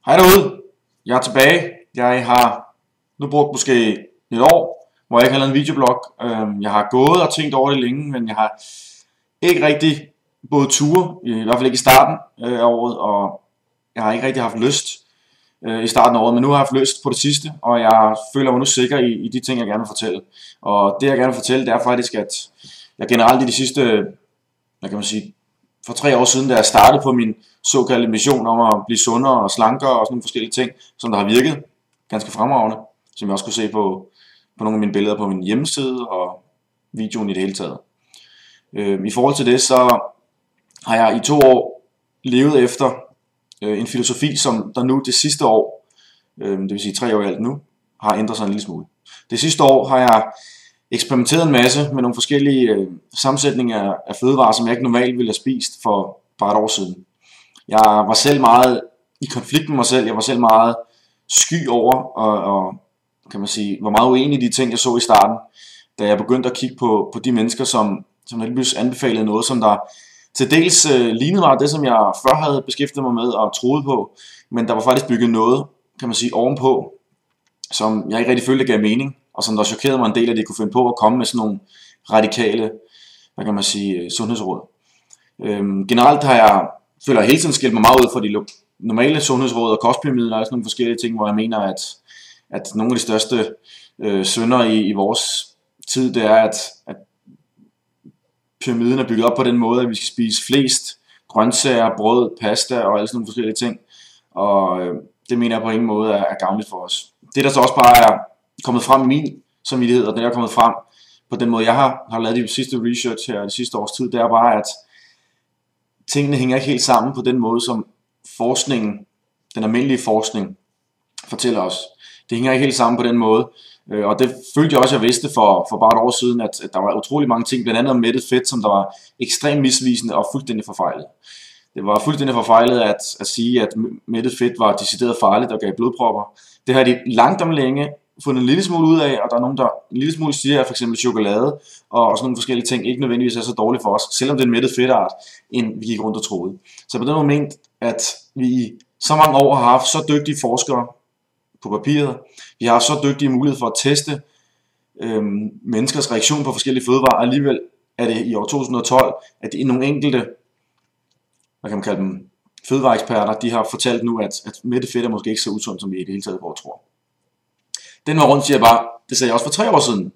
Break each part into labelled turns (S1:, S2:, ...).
S1: Hej derude, jeg er tilbage. Jeg har nu brugt måske et år, hvor jeg ikke har lavet en videoblog. Jeg har gået og tænkt over det længe, men jeg har ikke rigtig både ture, i hvert fald ikke i starten af året, og jeg har ikke rigtig haft lyst i starten af året, men nu har jeg haft lyst på det sidste, og jeg føler mig nu sikker i de ting, jeg gerne vil fortælle. Og det, jeg gerne vil fortælle, det er faktisk, at jeg generelt i de sidste, hvad kan man sige, for 3 år siden, da jeg startede på min såkaldte mission om at blive sundere og slankere og sådan nogle forskellige ting, som der har virket ganske fremragende, som jeg også kunne se på nogle af mine billeder på min hjemmeside og videoen i det hele taget. I forhold til det, så har jeg i 2 år levet efter en filosofi, som der nu det sidste år, det vil sige 3 år i alt nu, har ændret sig en lille smule. Det sidste år har jeg eksperimenteret en masse med nogle forskellige sammensætninger af fødevarer, som jeg ikke normalt ville have spist for bare et år siden. Jeg var selv meget i konflikt med mig selv, jeg var selv meget sky over, og kan man sige, var meget uenig i de ting, jeg så i starten, da jeg begyndte at kigge på de mennesker, som heldigvis anbefalede noget, som der til dels lignede mig det, som jeg før havde beskæftiget mig med og troede på, men der var faktisk bygget noget, kan man sige, ovenpå, som jeg ikke rigtig følte gav mening, og som der chokerede mig en del, at de kunne finde på at komme med sådan nogle radikale, hvad kan man sige, sundhedsråd. Generelt føler jeg hele tiden skilt mig meget ud fra de normale sundhedsråd og kostpyramiden og sådan nogle forskellige ting, hvor jeg mener, at nogle af de største synder i vores tid, det er, at pyramiden er bygget op på den måde, at vi skal spise flest grøntsager, brød, pasta og alle sådan nogle forskellige ting. Og det mener jeg på ingen måde er gavnligt for os. Det der så også bare er kommet frem i min samvittighed, og det der er kommet frem på den måde, jeg har lavet de sidste research her de sidste års tid, det er bare, at tingene hænger ikke helt sammen på den måde, som forskningen, den almindelige forskning, fortæller os. Det hænger ikke helt sammen på den måde, og det følte jeg også, jeg vidste for bare et år siden, at der var utrolig mange ting, blandt andet om mættet fedt, som der var ekstremt misvisende og fuldstændig forfejlet. Det var fuldstændig forfejlet at sige, at mættet fedt var decideret farligt og gav blodpropper. Det har de langt om længe fundet en lille smule ud af, og der er nogen, der en lille smule siger, at for eksempel chokolade og sådan nogle forskellige ting ikke nødvendigvis er så dårligt for os, selvom det er en mættet fedtart, end vi gik rundt og troede. Så på den moment, at vi i så mange år har haft så dygtige forskere på papiret, vi har haft så dygtige muligheder for at teste menneskers reaktion på forskellige fødevarer, alligevel er det i år 2012, at det er nogle enkelte, hvad kan man kalde dem, fødevareeksperter, de har fortalt nu, at mættet fedt er måske ikke så usundt, som vi i det hele taget går tror. Den var rundt siger bare, det sagde jeg også for 3 år siden,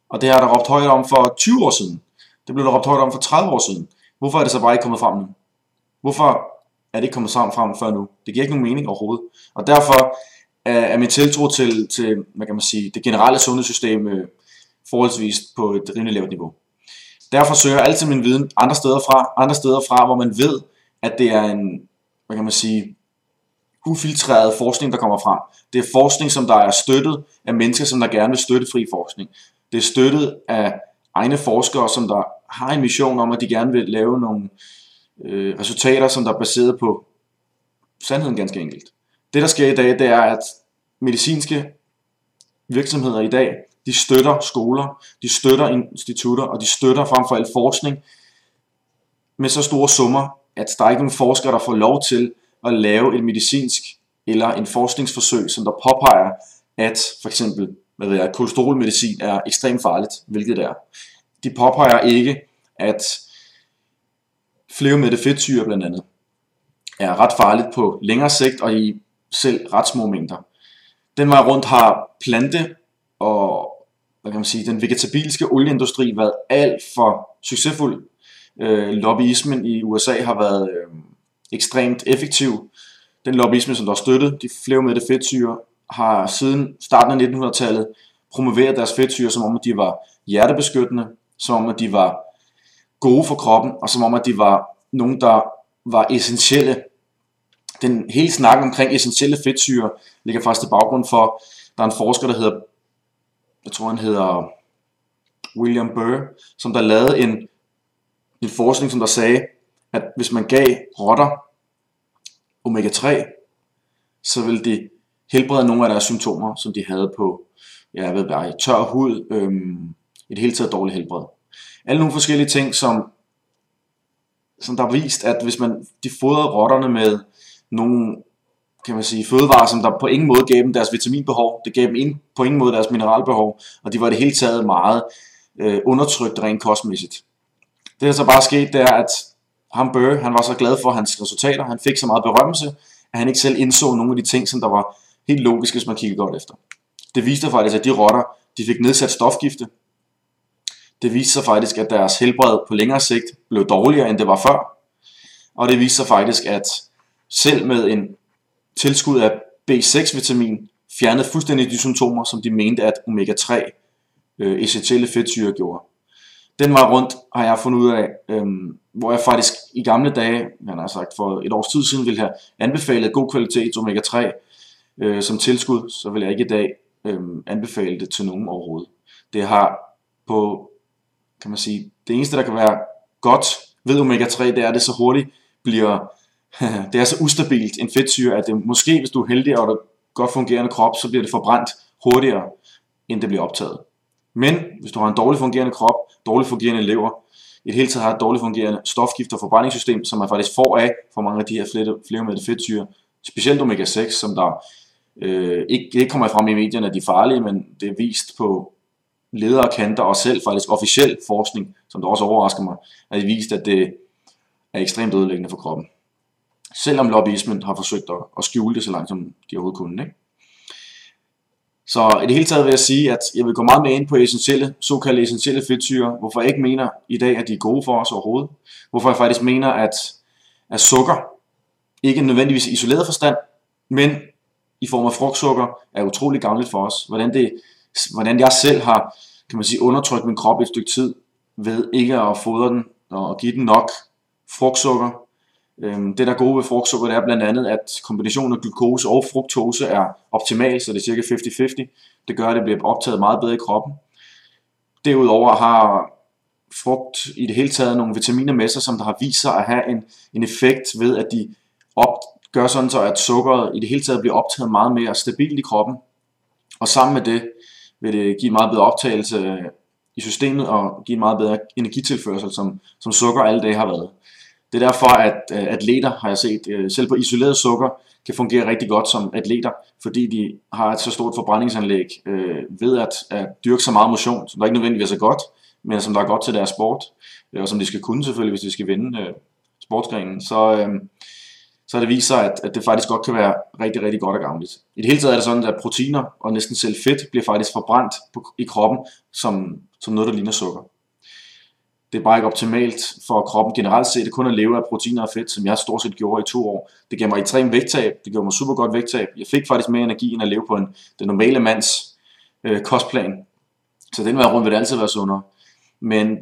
S1: og det har der råbt højt om for 20 år siden. Det blev der råbt højt om for 30 år siden. Hvorfor er det så bare ikke kommet frem nu? Hvorfor er det ikke kommet frem før nu? Det giver ikke nogen mening overhovedet. Og derfor er min tiltro til hvad kan man sige, det generelle sundhedssystem forholdsvis på et rimelig lavt niveau. Derfor søger jeg altid min viden andre steder fra, hvor man ved, at det er en, hvad kan man sige, ufiltreret forskning, der kommer frem. Det er forskning, som der er støttet af mennesker, som der gerne vil støtte fri forskning. Det er støttet af egne forskere, som der har en mission om, at de gerne vil lave nogle resultater, som der er baseret på sandheden ganske enkelt. Det der sker i dag, det er, at medicinske virksomheder i dag, de støtter skoler, de støtter institutter, og de støtter frem for alt forskning med så store summer, at der er ikke nogen forskere, der får lov til at lave et medicinsk eller en forskningsforsøg, som der påpeger, at for eksempel kolesterolmedicin er ekstremt farligt, hvilket det er. De påpeger ikke, at fleomættet fedtsyre blandt andet er ret farligt på længere sigt og i selv ret små mængder. Den vej rundt har plante og hvad kan man sige, den vegetabilske olieindustri været alt for succesfuld. Lobbyismen i USA har været ekstremt effektiv. Den lobbyisme, som der har støttet de fleomættede fedtsyrer, har siden starten af 1900-tallet promoveret deres fedtsyrer, som om at de var hjertebeskyttende, som om at de var gode for kroppen, og som om at de var nogen, der var essentielle. Den hele snakken omkring essentielle fedtsyrer ligger faktisk til baggrund for, der er en forsker, der hedder, jeg tror han hedder William Burr, som der lavede en forskning, som der sagde, at hvis man gav rotter omega-3, så ville det helbrede nogle af deres symptomer, som de havde på, tør hud, et helt taget dårligt helbred. Alle nogle forskellige ting, som der har vist, at hvis de fodrede rotterne med nogle kan man sige, fødevarer, som der på ingen måde gav dem deres vitaminbehov, det gav dem på ingen måde deres mineralbehov, og de var i det hele taget meget undertrykt rent kostmæssigt. Det der så bare skete, det er, at Burr, han var så glad for hans resultater, han fik så meget berømmelse, at han ikke selv indså nogle af de ting, som der var helt logiske, hvis man kiggede godt efter. Det viste faktisk, at de rotter, de fik nedsat stofgifte. Det viste sig faktisk, at deres helbred på længere sigt blev dårligere, end det var før. Og det viste sig faktisk, at selv med en tilskud af B6-vitamin fjernede fuldstændig de symptomer, som de mente, at omega-3 essentielle fedtsyre gjorde. Den vej rundt har jeg fundet ud af, hvor jeg faktisk i gamle dage, han har sagt for et års tid siden, ville have anbefalet god kvalitet omega-3 som tilskud, så vil jeg ikke i dag anbefale det til nogen overhovedet. Det har på, kan man sige, det eneste der kan være godt ved omega-3, det er, at det så hurtigt bliver, det er så ustabilt en fedtsyre, at det måske, hvis du er heldig og har godt fungerende krop, så bliver det forbrændt hurtigere, end det bliver optaget. Men hvis du har en dårligt fungerende krop, dårligt fungerende lever, i det hele taget har et dårligt fungerende stofgift- og forbrændingssystem, som man faktisk får af for mange af de her flermættede fedtsyre, specielt omega-6, som der ikke kommer frem i medierne, at de er farlige, men det er vist på ledere og kanter, og selv faktisk officiel forskning, som der også overrasker mig, at det vist, at det er ekstremt ødelæggende for kroppen. Selvom lobbyismen har forsøgt at skjule det så langt, som de overhovedet kunne. Ikke? Så i det hele taget vil jeg sige, at jeg vil gå meget mere ind på såkaldte essentielle fedtsyre, hvorfor jeg ikke mener i dag, at de er gode for os overhovedet. Hvorfor jeg faktisk mener, at sukker, ikke nødvendigvis i isoleret forstand, men i form af frugtsukker, er utrolig gavnligt for os. Hvordan jeg selv har, kan man sige, undertrykt min krop et stykke tid, ved ikke at fodre den og give den nok frugtsukker. Det der gode ved frugtsukker, det er blandt andet, at kombinationen af glukose og fruktose er optimal, så det er cirka 50-50. Det gør, at det bliver optaget meget bedre i kroppen. Derudover har frugt i det hele taget nogle vitaminer med sig, som der har vist sig at have en effekt ved, at de gør sådan så, at sukkeret i det hele taget bliver optaget meget mere stabilt i kroppen. Og sammen med det vil det give en meget bedre optagelse i systemet og give en meget bedre energitilførsel, som sukker alle dage har været. Det er derfor, at atleter, har jeg set, selv på isoleret sukker, kan fungere rigtig godt som atleter, fordi de har et så stort forbrændingsanlæg ved at dyrke så meget motion, som der ikke nødvendigvis er godt, men som der er godt til deres sport, og som de skal kunne selvfølgelig, hvis de skal vinde sportsgrenen. Så det viser, at det faktisk godt kan være rigtig, rigtig godt og gavnligt. I det hele taget er det sådan, at proteiner og næsten selv fedt bliver faktisk forbrændt i kroppen som noget, der ligner sukker. Det er bare ikke optimalt for kroppen generelt set, det kun at leve af proteiner og fedt, som jeg stort set gjorde i 2 år. Det gav mig ekstrem vægttab, det gav mig super godt vægttab. Jeg fik faktisk mere energi end at leve på den normale mands kostplan. Så den vej rundt vil det altid være sundere. Men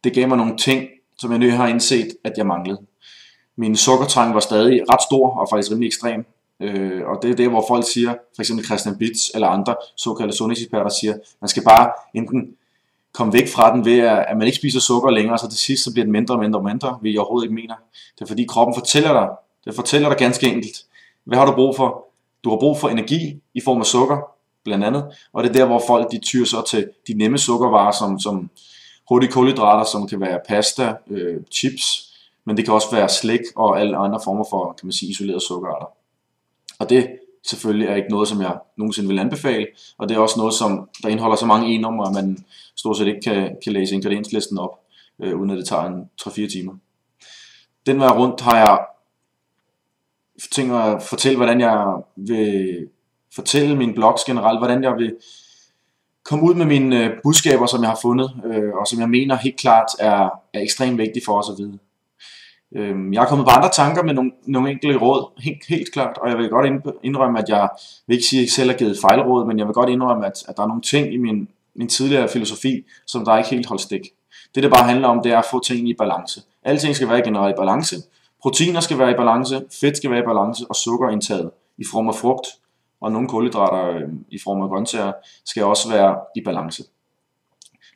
S1: det gav mig nogle ting, som jeg nu har indset, at jeg manglede. Min sukkertrang var stadig ret stor og faktisk rimelig ekstrem. Og det er det, hvor folk siger, for eksempel Christian Bitz eller andre såkaldte sundhedseksperter siger, man skal bare enten komme væk fra den ved, at man ikke spiser sukker længere, så til sidst så bliver den mindre og mindre og mindre, hvilket jeg overhovedet ikke mener. Det er fordi kroppen fortæller dig ganske enkelt, hvad har du brug for? Du har brug for energi i form af sukker, blandt andet, og det er der, hvor folk de tyr så til de nemme sukkervarer, som hurtige kulhydrater, som kan være pasta, chips, men det kan også være slik og alle andre former for, kan man sige, isolerede sukkerarter. Og det selvfølgelig er ikke noget, som jeg nogensinde vil anbefale, og det er også noget, som der indeholder så mange e-numre, at man stort set ikke kan læse ingredienslisten op, uden at det tager en 3-4 timer. Den vej rundt har jeg tænkt at fortælle, hvordan jeg vil fortælle mine blogs generelt, hvordan jeg vil komme ud med mine budskaber, som jeg har fundet, og som jeg mener helt klart er ekstremt vigtige for os at vide. Jeg er kommet på andre tanker med nogle enkelte råd, helt klart, og jeg vil godt indrømme, at jeg vil ikke sige, at jeg selv har givet fejlråd, men jeg vil godt indrømme, at der er nogle ting i min tidligere filosofi, som der ikke helt holdt stik. Det bare handler om, det er at få tingene i balance. Alle ting skal være generelt i balance. Proteiner skal være i balance, fedt skal være i balance, og sukkerindtaget i form af frugt, og nogle kulhydrater i form af grøntsager, skal også være i balance.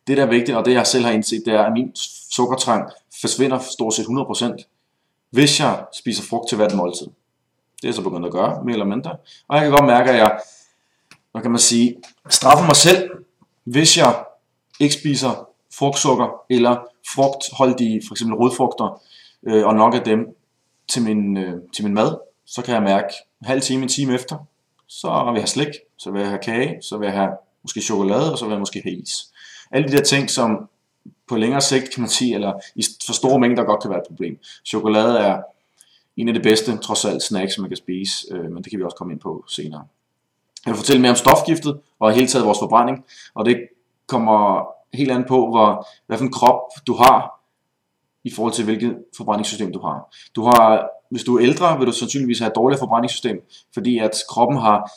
S1: Det der er vigtigt, og det jeg selv har indset, det er, at min sukkertrang forsvinder stort set 100%, hvis jeg spiser frugt til hvert måltid. Det er jeg så begyndt at gøre, mere eller mindre. Og jeg kan godt mærke, at jeg, hvad kan man sige, straffer mig selv, hvis jeg ikke spiser frugtsukker eller frugtholdige, for eksempel rodfrugter, og nok af dem til min mad. så kan jeg mærke en halv time, en time efter, så vil jeg have slik, så vil jeg have kage, så vil jeg have måske chokolade, og så vil jeg måske have is. Alle de der ting, som på længere sigt, kan man sige, eller i for store mængder godt kan være et problem. Chokolade er en af de bedste, trods alt, snacks, man kan spise, men det kan vi også komme ind på senere. Jeg vil fortælle mere om stofskiftet, og i hele taget vores forbrænding, og det kommer helt an på, hvad for en krop du har, i forhold til hvilket forbrændingssystem du har. Hvis du er ældre, vil du sandsynligvis have et dårligere forbrændingssystem, fordi at kroppen har,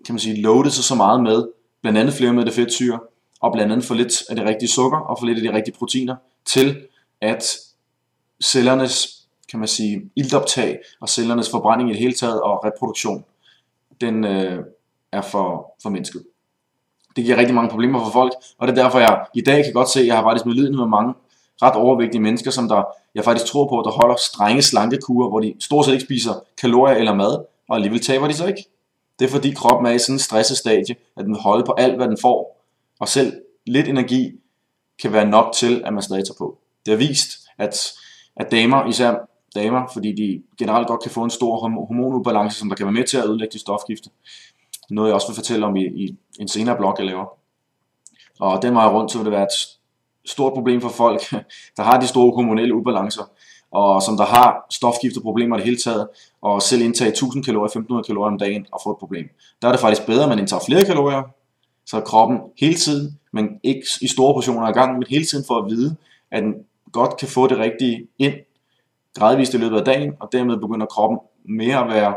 S1: kan man sige, loadet sig så meget med, blandt andet flermættede fedtsyrer, og blandt andet for lidt af det rigtige sukker, og for lidt af de rigtige proteiner, til at cellernes, kan man sige, iltoptag, og cellernes forbrænding i det hele taget, og reproduktion, den er for mindsket. Det giver rigtig mange problemer for folk, og det er derfor, jeg i dag kan godt se, at jeg har faktisk medlidenhed med mange ret overvægtige mennesker, som jeg faktisk tror på, der holder strenge slankekurer, hvor de stort set ikke spiser kalorier eller mad, og alligevel taber de sig ikke. Det er fordi kroppen er i sådan en stresset stadie, at den holder på alt, hvad den får, og selv lidt energi kan være nok til, at man stadig tager på. Det har vist, at damer, især damer, fordi de generelt godt kan få en stor hormonubalance, som der kan være med til at ødelægge de stofgifte. Noget jeg også vil fortælle om i en senere blog, jeg laver. Og den vej rundt, så vil det være et stort problem for folk, der har de store hormonelle ubalancer, og som der har stofskifteproblemer i det hele taget, og selv indtage 1000 kalorier, 1500 kalorier om dagen og få et problem. Der er det faktisk bedre, at man indtager flere kalorier, så kroppen hele tiden, men ikke i store portioner ad gangen, men hele tiden for at vide, at den godt kan få det rigtige ind gradvist i løbet af dagen, og dermed begynder kroppen mere at være,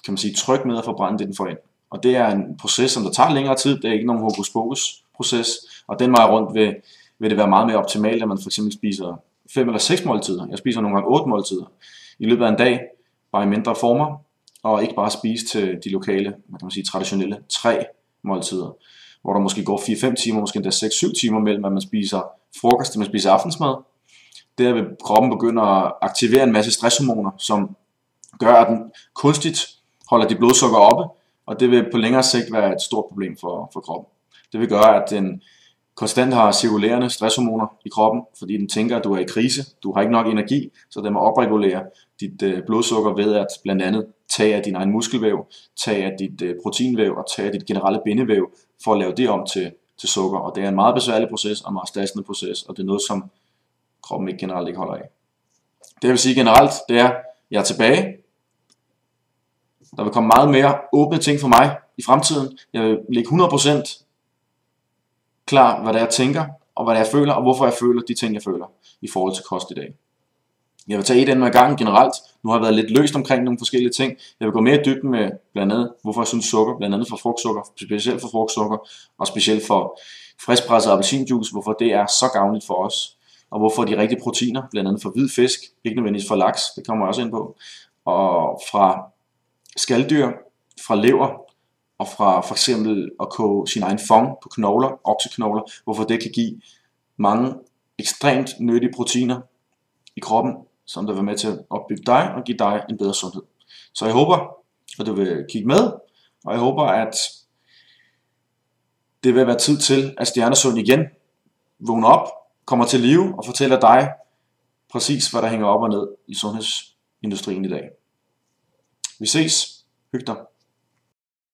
S1: kan man sige, tryg med at forbrænde det, den får ind. Og det er en proces, som der tager længere tid. Det er ikke nogen hokus pokus proces, og den vej rundt vil det være meget mere optimalt, at man for eksempel spiser 5 eller 6 måltider. Jeg spiser nogle gange 8 måltider i løbet af en dag, bare i mindre former, og ikke bare spise til de lokale, man kan sige, traditionelle 3 måltider, hvor der måske går 4-5 timer, måske endda 6-7 timer mellem, at man spiser frokost til man spiser aftensmad. Der vil kroppen begynde at aktivere en masse stresshormoner, som gør, at den kunstigt holder dit blodsukker oppe, og det vil på længere sigt være et stort problem for kroppen. Det vil gøre, at den konstant har cirkulerende stresshormoner i kroppen, fordi den tænker, at du er i krise, du har ikke nok energi, så den må opregulere dit blodsukker ved at blandt andet tage af din egen muskelvæv, tage af dit proteinvæv og tage af dit generelle bindevæv, for at lave det om til sukker. Og det er en meget besværlig proces og en meget stressende proces, og det er noget, som kroppen ikke generelt ikke holder af. Det jeg vil sige generelt, det er, at jeg er tilbage. Der vil komme meget mere åbne ting for mig i fremtiden. Jeg vil lægge 100% klar, hvad det er, jeg tænker, og hvad det er, jeg føler, og hvorfor jeg føler de ting, jeg føler i forhold til kost i dag. Jeg vil tage et emne ad gangen generelt. Nu har jeg været lidt løst omkring nogle forskellige ting. Jeg vil gå mere i dybden med blandt andet, hvorfor jeg synes sukker, blandt andet for frugtsukker, specielt for frugtsukker, og specielt for friskpresset appelsinjuice, hvorfor det er så gavnligt for os, og hvorfor de rigtige proteiner, blandt andet for hvid fisk, ikke nødvendigvis for laks, det kommer jeg også ind på, og fra skaldyr, fra lever, og fra for eksempel at koge sin egen fong på knogler, okseknogler, hvorfor det kan give mange ekstremt nyttige proteiner i kroppen, som der vil med til at opbygge dig og give dig en bedre sundhed. Så jeg håber, at du vil kigge med, og jeg håber, at det vil være tid til, at Stjernesund igen vågner op, kommer til live og fortæller dig præcis, hvad der hænger op og ned i sundhedsindustrien i dag. Vi ses. Hyg dig.